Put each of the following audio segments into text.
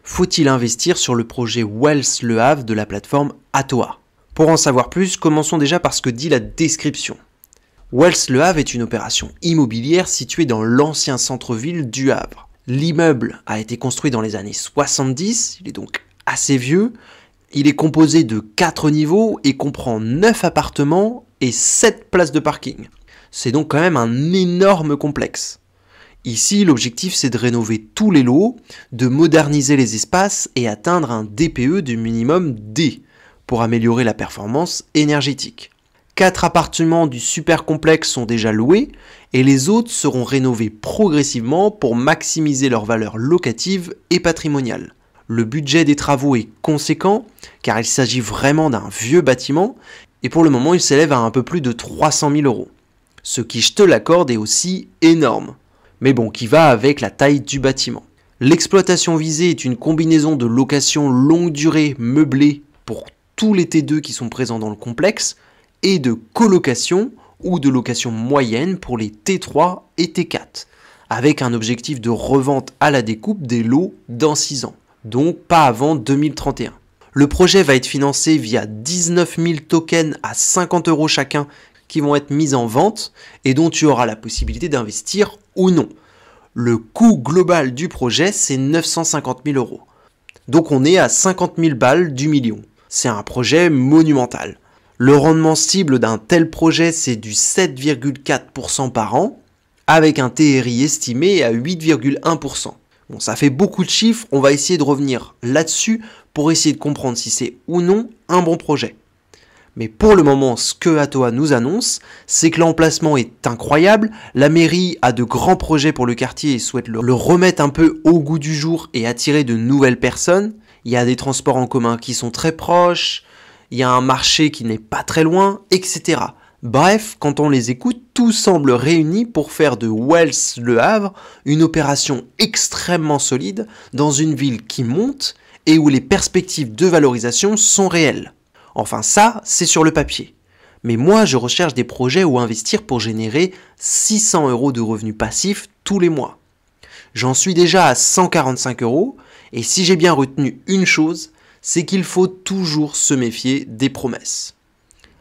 faut-il investir sur le projet Wells Le Havre de la plateforme Atoa? Pour en savoir plus, commençons déjà par ce que dit la description. Wells Le Havre est une opération immobilière située dans l'ancien centre-ville du Havre. L'immeuble a été construit dans les années 70, il est donc assez vieux. Il est composé de 4 niveaux et comprend 9 appartements et 7 places de parking. C'est donc quand même un énorme complexe. Ici, l'objectif c'est de rénover tous les lots, de moderniser les espaces et atteindre un DPE du minimum D pour améliorer la performance énergétique. 4 appartements du super complexe sont déjà loués et les autres seront rénovés progressivement pour maximiser leur valeur locative et patrimoniale. Le budget des travaux est conséquent car il s'agit vraiment d'un vieux bâtiment et pour le moment il s'élève à un peu plus de 300 000 €. Ce qui, je te l'accorde, est aussi énorme, mais bon, qui va avec la taille du bâtiment. L'exploitation visée est une combinaison de location longue durée meublée pour tous les T2 qui sont présents dans le complexe et de colocation ou de location moyenne pour les T3 et T4, avec un objectif de revente à la découpe des lots dans 6 ans, donc pas avant 2031. Le projet va être financé via 19 000 tokens à 50 € chacun qui vont être mis en vente et dont tu auras la possibilité d'investir ou non. Le coût global du projet, c'est 950 000 €. Donc on est à 50 000 balles du million. C'est un projet monumental. Le rendement cible d'un tel projet, c'est du 7,4% par an, avec un TRI estimé à 8,1%. Bon, ça fait beaucoup de chiffres, on va essayer de revenir là-dessus pour essayer de comprendre si c'est ou non un bon projet. Mais pour le moment, ce que Atoa nous annonce, c'est que l'emplacement est incroyable, la mairie a de grands projets pour le quartier et souhaite le remettre un peu au goût du jour et attirer de nouvelles personnes. Il y a des transports en commun qui sont très proches, il y a un marché qui n'est pas très loin, etc. Bref, quand on les écoute, tout semble réuni pour faire de Wells Le Havre une opération extrêmement solide dans une ville qui monte et où les perspectives de valorisation sont réelles. Enfin ça, c'est sur le papier. Mais moi, je recherche des projets où investir pour générer 600 € de revenus passifs tous les mois. J'en suis déjà à 145 € et si j'ai bien retenu une chose, c'est qu'il faut toujours se méfier des promesses.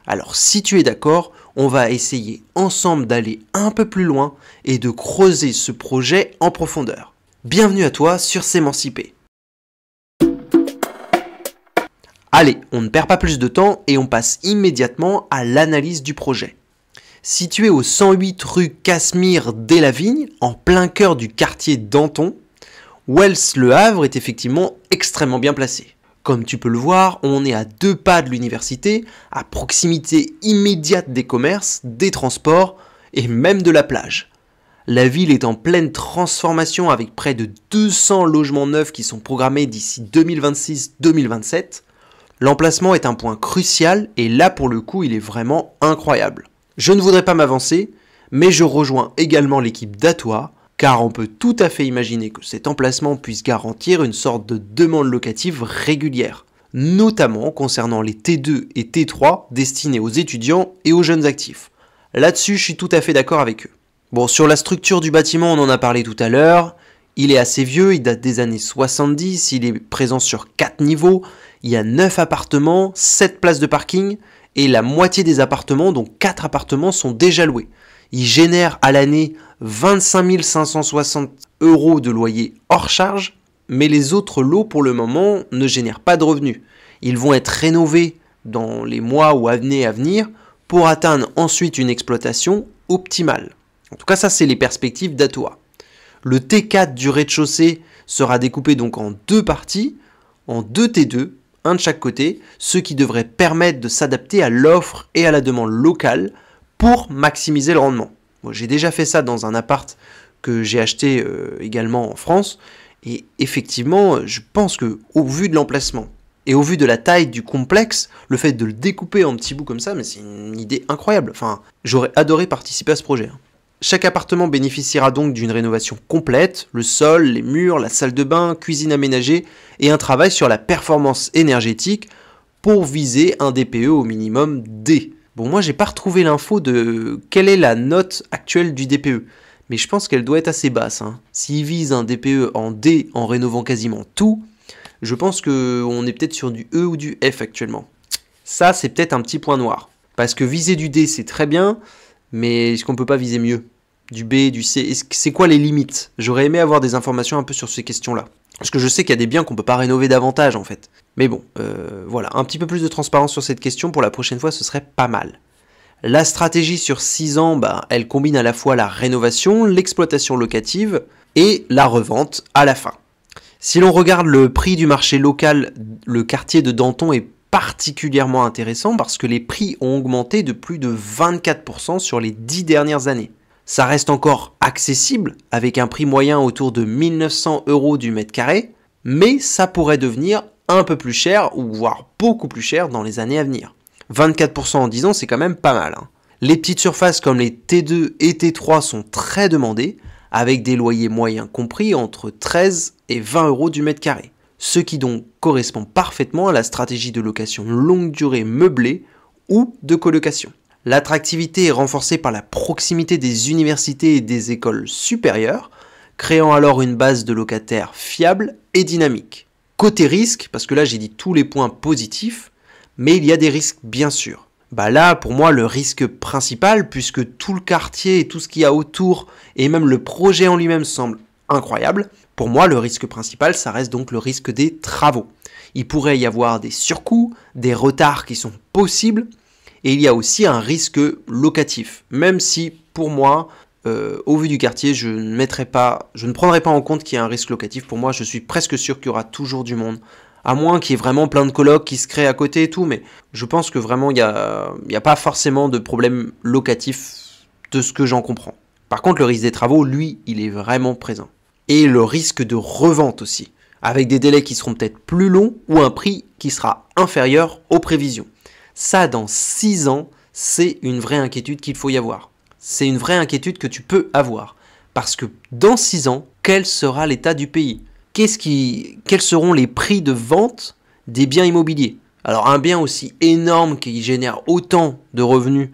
Alors si tu es d'accord, on va essayer ensemble d'aller un peu plus loin et de creuser ce projet en profondeur. Bienvenue à toi sur S'émanciper. Allez, on ne perd pas plus de temps et on passe immédiatement à l'analyse du projet. Situé au 108 rue Casimir des Lavignes, en plein cœur du quartier Danton, Wells Le Havre est effectivement extrêmement bien placé. Comme tu peux le voir, on est à 2 pas de l'université, à proximité immédiate des commerces, des transports et même de la plage. La ville est en pleine transformation avec près de 200 logements neufs qui sont programmés d'ici 2026-2027. L'emplacement est un point crucial et là pour le coup il est vraiment incroyable. Je ne voudrais pas m'avancer, mais je rejoins également l'équipe d'Atoa, car on peut tout à fait imaginer que cet emplacement puisse garantir une sorte de demande locative régulière, notamment concernant les T2 et T3 destinés aux étudiants et aux jeunes actifs. Là-dessus, je suis tout à fait d'accord avec eux. Bon, sur la structure du bâtiment, on en a parlé tout à l'heure. Il est assez vieux, il date des années 70, il est présent sur 4 niveaux, il y a 9 appartements, 7 places de parking, et la moitié des appartements, donc 4 appartements, sont déjà loués. Il génère à l'année 25 560 € de loyer hors charge, mais les autres lots pour le moment ne génèrent pas de revenus. Ils vont être rénovés dans les mois ou années à venir pour atteindre ensuite une exploitation optimale. En tout cas, ça c'est les perspectives d'Atoa. Le T4 du rez-de-chaussée sera découpé donc en 2 parties, en 2 T2, un de chaque côté, ce qui devrait permettre de s'adapter à l'offre et à la demande locale pour maximiser le rendement. Moi, j'ai déjà fait ça dans un appart que j'ai acheté également en France et effectivement, je pense que au vu de l'emplacement et au vu de la taille du complexe, le fait de le découper en petits bouts comme ça, mais c'est une idée incroyable. Enfin, j'aurais adoré participer à ce projet. Chaque appartement bénéficiera donc d'une rénovation complète, le sol, les murs, la salle de bain, cuisine aménagée et un travail sur la performance énergétique pour viser un DPE au minimum D. Bon, moi j'ai pas retrouvé l'info de quelle est la note actuelle du DPE, mais je pense qu'elle doit être assez basse. S'il vise un DPE en D en rénovant quasiment tout, Je pense qu'on est peut-être sur du E ou du F actuellement. Ça, c'est peut-être un petit point noir. Parce que viser du D, c'est très bien, mais est-ce qu'on peut pas viser mieux? Du B, du C, c'est quoi les limites? J'aurais aimé avoir des informations un peu sur ces questions-là. Parce que je sais qu'il y a des biens qu'on peut pas rénover davantage, en fait. Mais bon, voilà, un petit peu plus de transparence sur cette question pour la prochaine fois, ce serait pas mal. La stratégie sur 6 ans, elle combine à la fois la rénovation, l'exploitation locative et la revente à la fin. Si l'on regarde le prix du marché local, le quartier de Danton est particulièrement intéressant parce que les prix ont augmenté de plus de 24% sur les 10 dernières années. Ça reste encore accessible avec un prix moyen autour de 1900 € du mètre carré, mais ça pourrait devenir un peu plus cher ou voire beaucoup plus cher dans les années à venir. 24% en 10 ans, c'est quand même pas mal. Les petites surfaces comme les T2 et T3 sont très demandées, avec des loyers moyens compris entre 13 et 20 € du mètre carré. Ce qui donc correspond parfaitement à la stratégie de location longue durée meublée ou de colocation. L'attractivité est renforcée par la proximité des universités et des écoles supérieures, créant alors une base de locataires fiable et dynamique. Côté risque, parce que là j'ai dit tous les points positifs, mais il y a des risques bien sûr. Là, pour moi, le risque principal, puisque tout le quartier et tout ce qu'il y a autour, et même le projet en lui-même semble incroyable, pour moi, le risque principal, ça reste donc le risque des travaux. Il pourrait y avoir des surcoûts, des retards qui sont possibles, et il y a aussi un risque locatif. Même si, pour moi, au vu du quartier, je ne prendrai pas en compte qu'il y a un risque locatif. Pour moi, je suis presque sûr qu'il y aura toujours du monde. À moins qu'il y ait vraiment plein de colocs qui se créent à côté et tout, mais je pense que vraiment il n'y a pas forcément de problème locatif de ce que j'en comprends. Par contre, le risque des travaux, lui, il est vraiment présent. Et le risque de revente aussi, avec des délais qui seront peut-être plus longs ou un prix qui sera inférieur aux prévisions. Ça, dans 6 ans, c'est une vraie inquiétude qu'il faut y avoir. C'est une vraie inquiétude que tu peux avoir. Parce que dans 6 ans, quel sera l'état du pays ? Quels seront les prix de vente des biens immobiliers? Alors un bien aussi énorme qui génère autant de revenus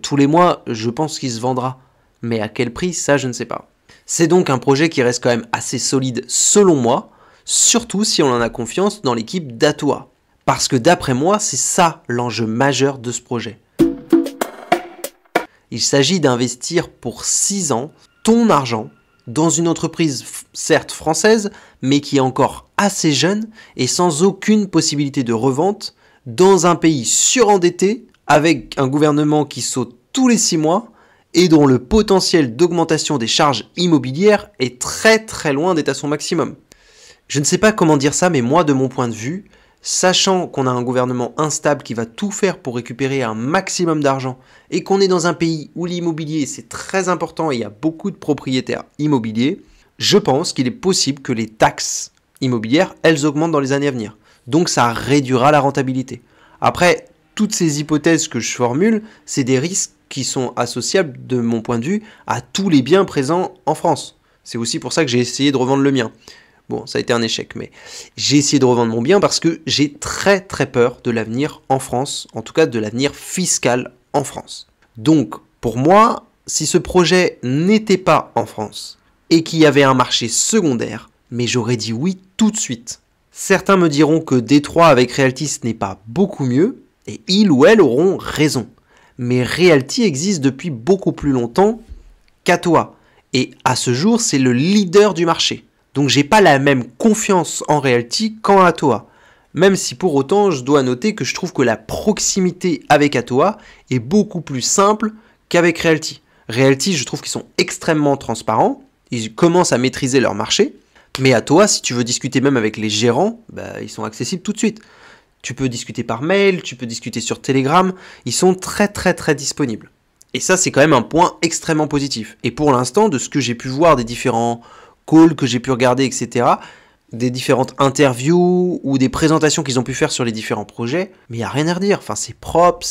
tous les mois, je pense qu'il se vendra. Mais à quel prix, ça je ne sais pas. C'est donc un projet qui reste quand même assez solide selon moi, surtout si on en a confiance dans l'équipe d'Atoa. Parce que d'après moi, c'est ça l'enjeu majeur de ce projet. Il s'agit d'investir pour 6 ans ton argent dans une entreprise certes française, mais qui est encore assez jeune et sans aucune possibilité de revente, dans un pays surendetté, avec un gouvernement qui saute tous les 6 mois, et dont le potentiel d'augmentation des charges immobilières est très très loin d'être à son maximum. Je ne sais pas comment dire ça, mais moi de mon point de vue, sachant qu'on a un gouvernement instable qui va tout faire pour récupérer un maximum d'argent et qu'on est dans un pays où l'immobilier c'est très important et il y a beaucoup de propriétaires immobiliers, je pense qu'il est possible que les taxes immobilières, elles augmentent dans les années à venir. Donc ça réduira la rentabilité. Après, toutes ces hypothèses que je formule, c'est des risques qui sont associables de mon point de vue à tous les biens présents en France. C'est aussi pour ça que j'ai essayé de revendre le mien. Bon, ça a été un échec, mais j'ai essayé de revendre mon bien parce que j'ai très très peur de l'avenir en France, en tout cas de l'avenir fiscal en France. Donc, pour moi, si ce projet n'était pas en France et qu'il y avait un marché secondaire, mais j'aurais dit oui tout de suite. Certains me diront que Détroit avec Realty ce n'est pas beaucoup mieux, et ils ou elles auront raison. Mais Realty existe depuis beaucoup plus longtemps qu'Atoa, et à ce jour, c'est le leader du marché. Donc j'ai pas la même confiance en Realty qu'en Atoa. Même si pour autant, je dois noter que je trouve que la proximité avec Atoa est beaucoup plus simple qu'avec Realty. Realty, je trouve qu'ils sont extrêmement transparents, ils commencent à maîtriser leur marché, mais Atoa, si tu veux discuter même avec les gérants, ils sont accessibles tout de suite. Tu peux discuter par mail, tu peux discuter sur Telegram, ils sont très très très disponibles. Et ça, c'est quand même un point extrêmement positif. Et pour l'instant, de ce que j'ai pu voir des différents calls que j'ai pu regarder, etc., des différentes interviews ou des présentations qu'ils ont pu faire sur les différents projets, mais il n'y a rien à redire. Enfin, c'est propre,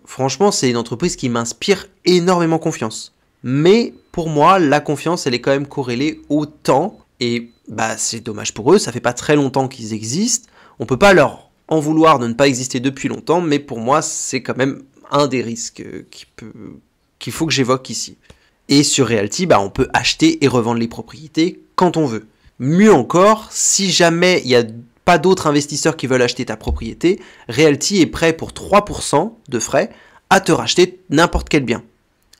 franchement, c'est une entreprise qui m'inspire énormément confiance. Mais pour moi, la confiance, elle est quand même corrélée au temps. Et c'est dommage pour eux, ça fait pas très longtemps qu'ils existent. On peut pas leur en vouloir de ne pas exister depuis longtemps, mais pour moi, c'est quand même un des risques qu'il faut que j'évoque ici. Et sur Realty, on peut acheter et revendre les propriétés quand on veut. Mieux encore, si jamais il n'y a pas d'autres investisseurs qui veulent acheter ta propriété, Realty est prêt pour 3% de frais à te racheter n'importe quel bien.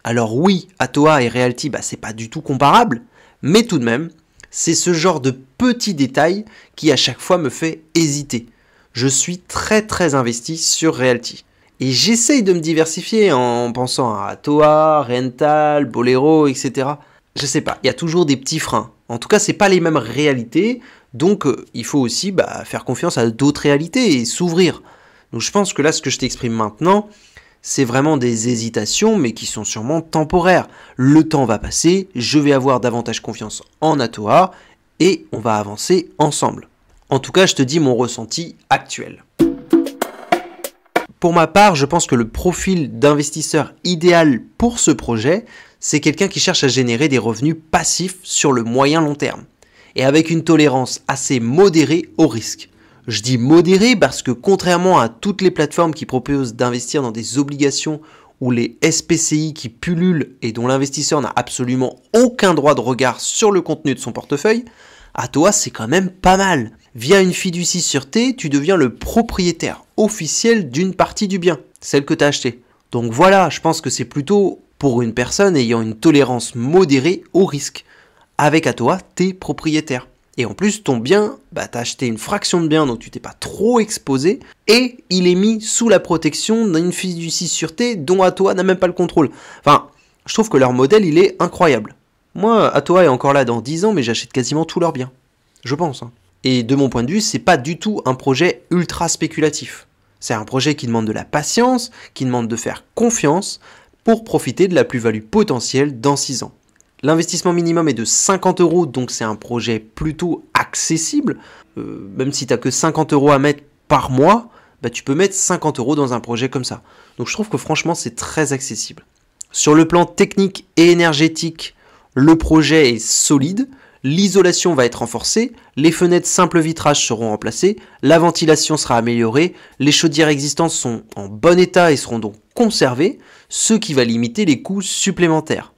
Alors oui, Atoa et Realty, c'est pas du tout comparable, mais tout de même, c'est ce genre de petits détails qui à chaque fois me fait hésiter. Je suis très investi sur Realty. Et j'essaye de me diversifier en pensant à Atoa, Rental, Bolero, etc. Je sais pas, il y a toujours des petits freins. En tout cas, c'est pas les mêmes réalités, donc il faut aussi faire confiance à d'autres réalités et s'ouvrir. Donc je pense que là, ce que je t'exprime maintenant, c'est vraiment des hésitations, mais qui sont sûrement temporaires. Le temps va passer, je vais avoir davantage confiance en Atoa, et on va avancer ensemble. En tout cas, je te dis mon ressenti actuel. Pour ma part, je pense que le profil d'investisseur idéal pour ce projet, c'est quelqu'un qui cherche à générer des revenus passifs sur le moyen long terme, et avec une tolérance assez modérée au risque. Je dis modéré parce que contrairement à toutes les plateformes qui proposent d'investir dans des obligations ou les SPCI qui pullulent et dont l'investisseur n'a absolument aucun droit de regard sur le contenu de son portefeuille, Atoa c'est quand même pas mal. Via une fiducie sûreté, tu deviens le propriétaire officiel d'une partie du bien, celle que tu as achetée. Donc voilà, je pense que c'est plutôt pour une personne ayant une tolérance modérée au risque. Avec Atoa, t'es propriétaire. Et en plus, ton bien, t'as acheté une fraction de bien, donc tu t'es pas trop exposé, et il est mis sous la protection d'une fiducie sûreté dont Atoa n'a même pas le contrôle. Enfin, je trouve que leur modèle, il est incroyable. Moi, Atoa est encore là dans 10 ans, mais j'achète quasiment tous leurs biens. Je pense. Et de mon point de vue, c'est pas du tout un projet ultra spéculatif. C'est un projet qui demande de la patience, qui demande de faire confiance pour profiter de la plus-value potentielle dans 6 ans. L'investissement minimum est de 50 €, donc c'est un projet plutôt accessible. Même si tu n'as que 50 € à mettre par mois, tu peux mettre 50 € dans un projet comme ça. Donc je trouve que franchement, c'est très accessible. Sur le plan technique et énergétique, le projet est solide. L'isolation va être renforcée, les fenêtres simple vitrage seront remplacées, la ventilation sera améliorée, les chaudières existantes sont en bon état et seront donc conservées, ce qui va limiter les coûts supplémentaires.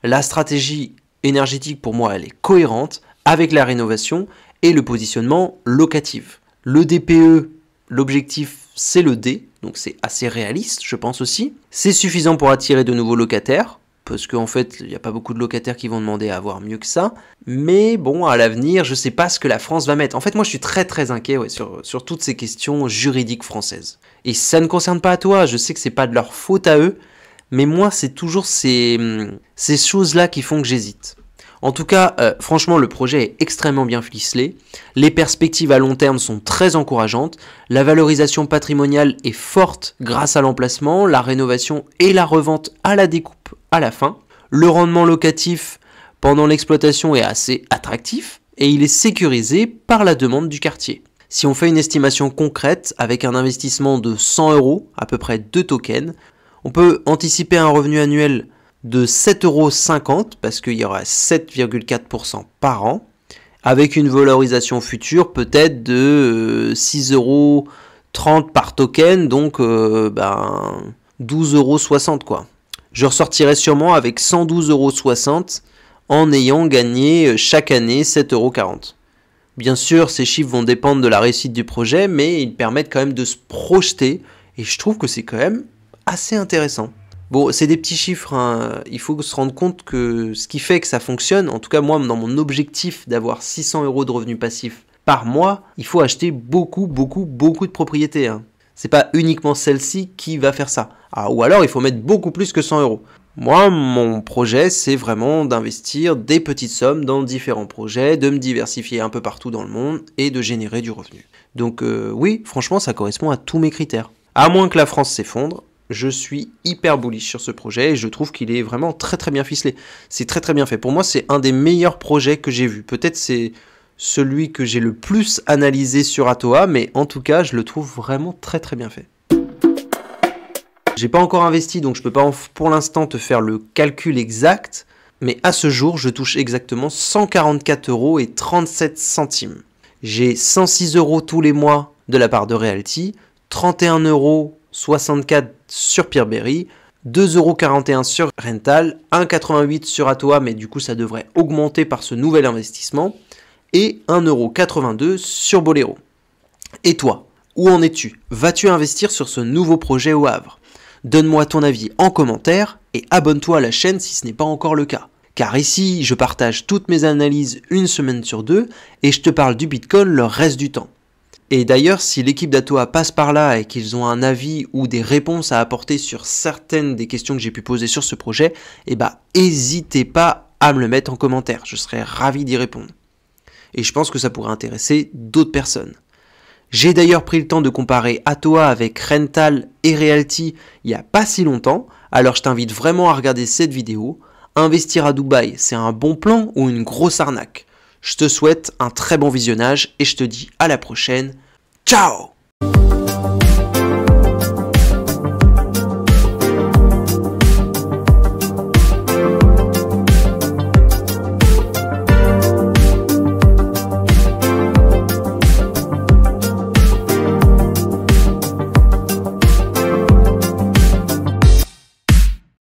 La stratégie énergétique, pour moi, elle est cohérente avec la rénovation et le positionnement locatif. Le DPE, l'objectif, c'est le D, donc c'est assez réaliste, je pense aussi. C'est suffisant pour attirer de nouveaux locataires, parce qu'en fait, il n'y a pas beaucoup de locataires qui vont demander à avoir mieux que ça. Mais bon, à l'avenir, je ne sais pas ce que la France va mettre. En fait, moi, je suis très inquiet sur toutes ces questions juridiques françaises. Et ça ne concerne pas à toi, je sais que c'est pas de leur faute à eux, mais moi, c'est toujours ces choses-là qui font que j'hésite. En tout cas, franchement, le projet est extrêmement bien ficelé. Les perspectives à long terme sont très encourageantes. La valorisation patrimoniale est forte grâce à l'emplacement, la rénovation et la revente à la découpe à la fin. Le rendement locatif pendant l'exploitation est assez attractif et il est sécurisé par la demande du quartier. Si on fait une estimation concrète avec un investissement de 100 €, à peu près 2 tokens, on peut anticiper un revenu annuel de 7,50 € parce qu'il y aura 7,4% par an, avec une valorisation future peut-être de 6,30 € par token, donc 12,60 € quoi. Je ressortirai sûrement avec 112,60 € en ayant gagné chaque année 7,40 €. Bien sûr, ces chiffres vont dépendre de la réussite du projet, mais ils permettent quand même de se projeter, et je trouve que c'est quand même assez intéressant. Bon, c'est des petits chiffres, hein. Il faut se rendre compte que ce qui fait que ça fonctionne, en tout cas moi, dans mon objectif d'avoir 600 € de revenus passifs par mois, il faut acheter beaucoup de propriétés. C'est pas uniquement celle-ci qui va faire ça. Ou alors il faut mettre beaucoup plus que 100 €. Moi, mon projet, c'est vraiment d'investir des petites sommes dans différents projets, de me diversifier un peu partout dans le monde et de générer du revenu. Donc oui, franchement, ça correspond à tous mes critères. À moins que la France s'effondre, je suis hyper bullish sur ce projet et je trouve qu'il est vraiment très bien ficelé. C'est très bien fait. Pour moi, c'est un des meilleurs projets que j'ai vu. Peut-être c'est celui que j'ai le plus analysé sur Atoa, mais en tout cas, je le trouve vraiment très bien fait. J'ai pas encore investi, donc je peux pas pour l'instant te faire le calcul exact, mais à ce jour, je touche exactement 144,37 €. J'ai 106 € tous les mois de la part de Realty, 31,64 € sur Peerberry, 2,41 € sur Rental, 1,88 € sur Atoa, mais du coup ça devrait augmenter par ce nouvel investissement, et 1,82 € sur Bolero. Et toi, où en es-tu? Vas-tu investir sur ce nouveau projet au Havre? Donne-moi ton avis en commentaire et abonne-toi à la chaîne si ce n'est pas encore le cas. Car ici, je partage toutes mes analyses une semaine sur deux et je te parle du Bitcoin le reste du temps. Et d'ailleurs, si l'équipe d'Atoa passe par là et qu'ils ont un avis ou des réponses à apporter sur certaines des questions que j'ai pu poser sur ce projet, n'hésitez pas à me le mettre en commentaire, je serais ravi d'y répondre. Et je pense que ça pourrait intéresser d'autres personnes. J'ai d'ailleurs pris le temps de comparer Atoa avec Rental et Realty il n'y a pas si longtemps, alors je t'invite vraiment à regarder cette vidéo. Investir à Dubaï, c'est un bon plan ou une grosse arnaque? Je te souhaite un très bon visionnage et je te dis à la prochaine. Ciao!